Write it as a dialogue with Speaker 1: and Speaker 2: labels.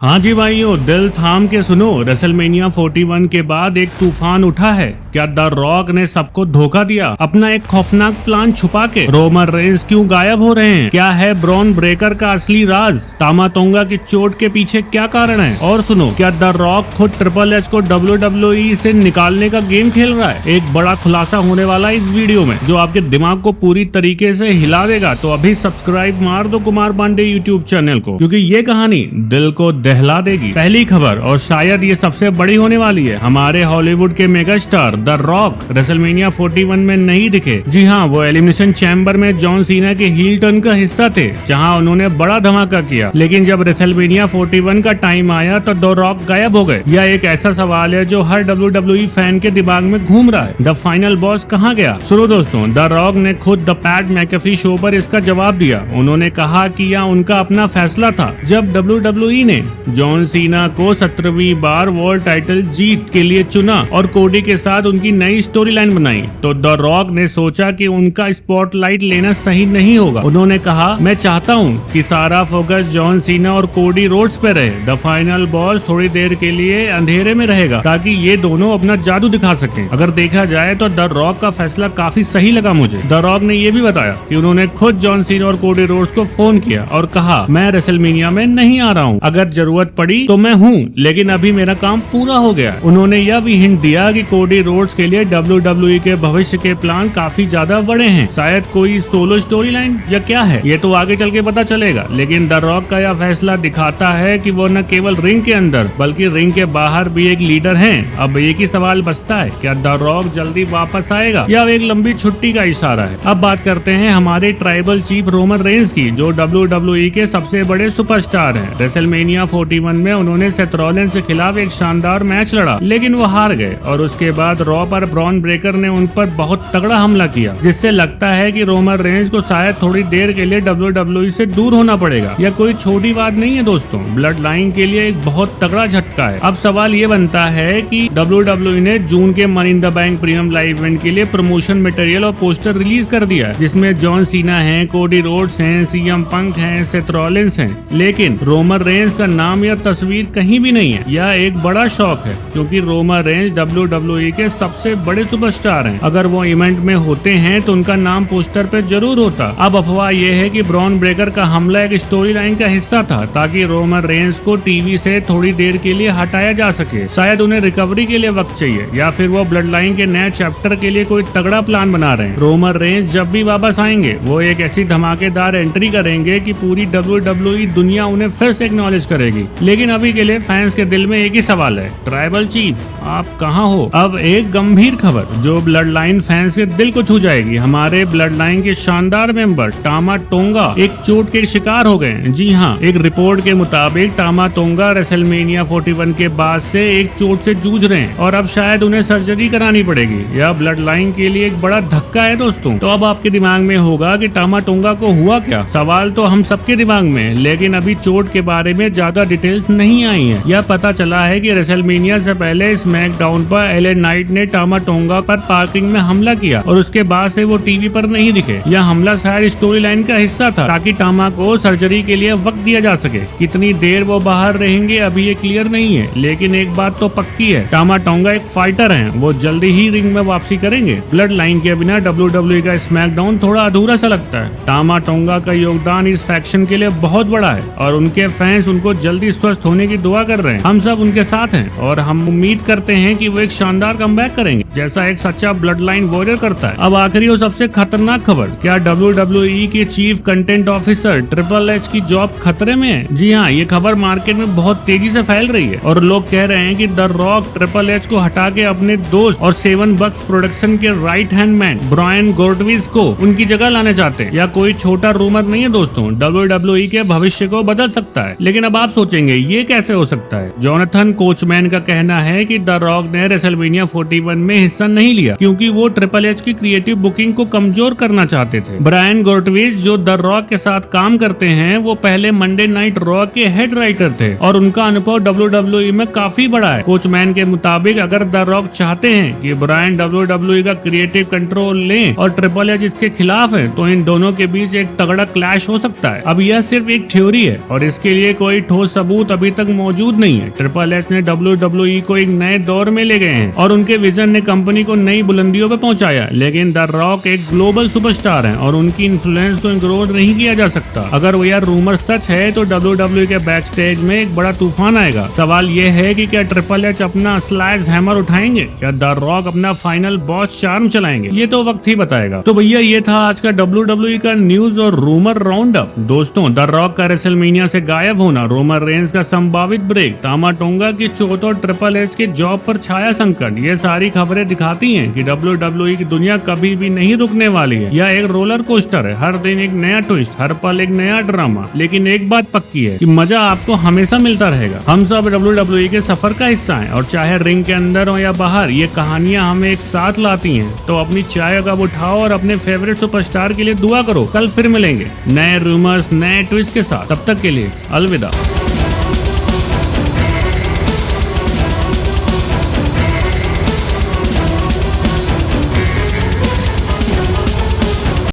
Speaker 1: हाँ जी भाइयों, दिल थाम के सुनो। रेसलमेनिया 41 के बाद एक तूफान उठा है। क्या द रॉक ने सबको धोखा दिया? अपना एक खौफनाक प्लान छुपा के रोमन रेंस क्यों गायब हो रहे हैं? क्या है ब्रॉन ब्रेकर का असली राज? टामा टोंगा की चोट के पीछे क्या कारण है? और सुनो, क्या द रॉक खुद ट्रिपल एच को WWE से निकालने का गेम खेल रहा है? एक बड़ा खुलासा होने वाला है इस वीडियो में, जो आपके दिमाग को पूरी तरीके से हिला देगा। तो अभी सब्सक्राइब मार दो कुमार पांडे यूट्यूब चैनल को, क्योंकि ये कहानी दिल को दहला देगी। पहली खबर, और शायद ये सबसे बड़ी होने वाली है। हमारे हॉलीवुड के mega star the rock WrestleMania 41 में नहीं दिखे। जी हाँ, वो एलिमिनेशन चैम्बर में जॉन सीना के हील टर्न का हिस्सा थे, जहां उन्होंने बड़ा धमाका किया। लेकिन जब रेसलमेनिया 41 का टाइम आया तो द रॉक गायब हो गए। यह एक ऐसा सवाल है जो हर WWE फैन के दिमाग में घूम रहा है। द फाइनल बॉस कहाँ गया? सुनो दोस्तों, द रॉक ने खुद द पैट मैकेफी शो पर इसका जवाब दिया। उन्होंने कहा कि यह उनका अपना फैसला था। जब WWE ने जॉन सीना को 17वीं बार वर्ल्ड टाइटल जीत के लिए चुना और कोडी के साथ उनकी नई स्टोरी लाइन बनाई, तो द रॉक ने सोचा कि उनका स्पॉटलाइट लेना सही नहीं होगा। उन्होंने कहा, मैं चाहता हूं कि सारा फोकस जॉन सीना और कोडी रोड्स पे रहे। द फाइनल बॉस थोड़ी देर के लिए अंधेरे में रहेगा, ताकि ये दोनों अपना जादू दिखा सकें। अगर देखा जाए तो द रॉक का फैसला काफी सही लगा मुझे। द रॉक ने यह भी बताया कि उन्होंने खुद जॉन सीना और कोडी रोड्स को फोन किया और कहा, मैं रेसलमेनिया में नहीं आ रहा हूँ। अगर जरूरत पड़ी तो मैं हूँ, लेकिन अभी मेरा काम पूरा हो गया। उन्होंने यह भी हिंट दिया कि कोडी रोड्स के लिए WWE के भविष्य के प्लान काफी ज्यादा बड़े हैं। शायद कोई सोलो स्टोरी लाइन या क्या है, ये तो आगे चल के पता चलेगा। लेकिन द रॉक का यह फैसला दिखाता है कि वो न केवल रिंग के अंदर बल्कि रिंग के बाहर भी एक लीडर हैं। अब एक ही सवाल बचता है, क्या द रॉक जल्दी वापस आएगा या एक लंबी छुट्टी का इशारा है? अब बात करते हैं हमारे ट्राइबल चीफ रोमन रेंस की, जो WWE के सबसे बड़े सुपरस्टार हैं। रेसलमेनिया 41 में उन्होंने सेथ रॉलिन्स के खिलाफ एक शानदार मैच लड़ा, लेकिन वो हार गए। और उसके बाद रॉ पर ब्रॉन ब्रेकर ने उन पर बहुत तगड़ा हमला किया, जिससे लगता है कि रोमन रेंस को शायद थोड़ी देर के लिए WWE से दूर होना पड़ेगा। यह कोई छोटी बात नहीं है दोस्तों, ब्लड लाइन के लिए एक बहुत तगड़ा झटका है। अब सवाल ये बनता है कि WWE ने जून के money in the bank premium live event के लिए प्रमोशन मटेरियल और पोस्टर रिलीज कर दिया है, जिसमें जॉन सीना है, कोडी रोड्स हैं, CM पंक हैं, सेथ रॉलिन्स हैं, लेकिन रोमन रेंस का नाम या तस्वीर कहीं भी नहीं है। यह एक बड़ा शौक है, क्योंकि रोमन रेंस WWE के सबसे बड़े सुपरस्टार हैं। अगर वो इवेंट में होते हैं तो उनका नाम पोस्टर पे जरूर होता। अब अफवाह यह है कि ब्रॉन ब्रेकर का हमला एक स्टोरी लाइन का हिस्सा था, ताकि रोमन रेंस को टीवी से थोड़ी देर के लिए हटाया जा सके। शायद उन्हें रिकवरी के लिए वक्त चाहिए, या फिर वो ब्लड लाइन के नए चैप्टर के लिए कोई तगड़ा प्लान बना रहे हैं। रोमन रेंस जब भी वापस आएंगे, वो एक ऐसी धमाकेदार एंट्री करेंगे कि पूरी WWE दुनिया उन्हें फिर से एक्नॉलेज करेगी। लेकिन अभी के लिए फैंस के दिल में एक ही सवाल है, ट्राइबल चीफ आप कहां हो? अब एक गंभीर खबर जो ब्लड लाइन फैंस के दिल को छू जाएगी। हमारे ब्लड लाइन के शानदार मेंबर टामा टोंगा एक चोट के शिकार हो गए। जी हाँ, एक रिपोर्ट के मुताबिक टामा टोंगा रेसलमेनिया 41 के बाद से एक चोट से जूझ रहे हैं और अब शायद उन्हें सर्जरी करानी पड़ेगी। यह ब्लड लाइन के लिए एक बड़ा धक्का है दोस्तों। तो अब आपके दिमाग में होगा कि टामा टोंगा को हुआ क्या? सवाल तो हम सबके दिमाग में है, लेकिन अभी चोट के बारे में ज्यादा डिटेल्स नहीं आई है। यह पता चला है कि रेसलमेनिया से पहले स्मैकडाउन पर LA नाइट ने टामा टोंगा पर पार्किंग में हमला किया और उसके बाद से वो टीवी पर नहीं दिखे। यह हमला शायद स्टोरी लाइन का हिस्सा था, ताकि टामा को सर्जरी के लिए वक्त दिया जा सके। कितनी देर वो बाहर रहेंगे अभी ये क्लियर नहीं है, लेकिन एक बात तो पक्की है, टामा टोंगा एक फाइटर हैं। वो जल्दी ही रिंग में वापसी करेंगे। ब्लड लाइन के बिना WWE का स्मैकडाउन थोड़ा अधूरा सा लगता है। टामा टोंगा का योगदान इस फैक्शन के लिए बहुत बड़ा है और उनके फैंस उनको जल्दी स्वस्थ होने की दुआ कर रहे हैं। हम सब उनके साथ हैं और हम उम्मीद करते हैं कि वो एक शानदार कमबैक करेंगे, जैसा एक सच्चा ब्लड लाइन वॉरियर करता है। अब आखिरी और सबसे खतरनाक खबर, क्या WWE के chief content officer triple H की जॉब खतरे में है? जी हाँ, ये खबर मार्केट में बहुत तेजी से फैल रही है और लोग कह रहे हैं कि द रॉक ट्रिपल एच को हटा के अपने दोस्त और 7 बक्स प्रोडक्शन के राइट हैंड मैन ब्रायन गोर्टविस को उनकी जगह लाने चाहते हैं। या कोई छोटा रूमर नहीं है दोस्तों, WWE के भविष्य को बदल सकता है। लेकिन अब आप सोचेंगे ये कैसे हो सकता है? जोनाथन कोचमैन का कहना है कि द रॉक ने रेसलमेनिया 41 में हिस्सा नहीं लिया क्योंकि वो ट्रिपल एच की क्रिएटिव बुकिंग को कमजोर करना चाहते थे। ब्रायन गोर्टविस जो द रॉक के साथ काम करते हैं, वो पहले मंडे नाइट रॉ के हेड राइटर थे और उनका अनुभव WWE में काफी बड़ा है। कोचमैन के मुताबिक अगर द रॉक चाहते हैं कि ब्रायन WWE का क्रिएटिव कंट्रोल लें और ट्रिपल एच इसके खिलाफ है, तो इन दोनों के बीच एक तगड़ा क्लैश हो सकता है। अब यह सिर्फ एक थ्योरी है और इसके लिए कोई ठोस सबूत अभी तक मौजूद नहीं है। ट्रिपल एच ने WWE को एक नए दौर में ले गए हैं और उनके विजन ने कंपनी को नई बुलंदियों पे पहुंचाया। लेकिन द रॉक एक ग्लोबल सुपरस्टार हैं और उनकी इन्फ्लुएंस को इग्नोर नहीं किया जा सकता। अगर वो यार रूमर सच है तो WWE के बैक स्टेज में एक बड़ा तूफान आएगा। सवाल ये है कि क्या ट्रिपल एच अपना स्लैश हैमर उठाएंगे या द रॉक अपना फाइनल बॉस चार्म चलाएंगे, ये तो वक्त ही बताएगा। तो भैया ये था आज का WWE का न्यूज और रूमर राउंड अप। दोस्तों, द रॉक का रेसलमेनिया से गायब होना, रोमन रेंस का संभावित ब्रेक, तामा टोंगा की चोट और ट्रिपल एच के जॉब पर छाया संकट, ये सारी खबरें दिखाती हैं कि WWE की दुनिया कभी भी नहीं रुकने वाली है। यह एक रोलर कोस्टर है, हर दिन एक नया ट्विस्ट, हर पल एक नया ड्रामा। लेकिन एक बात पक्की है कि मजा आपको हमेशा मिलता रहेगा। हम सब WWE के सफर का हिस्सा हैं और चाहे रिंग के अंदर हो या बाहर, ये कहानियां हमें एक साथ लाती हैं। तो अपनी चाय कप उठाओ और अपने फेवरेट सुपरस्टार के लिए दुआ करो। कल फिर मिलेंगे नए रूमर्स, नए ट्विस्ट के साथ। तब तक के लिए अलविदा।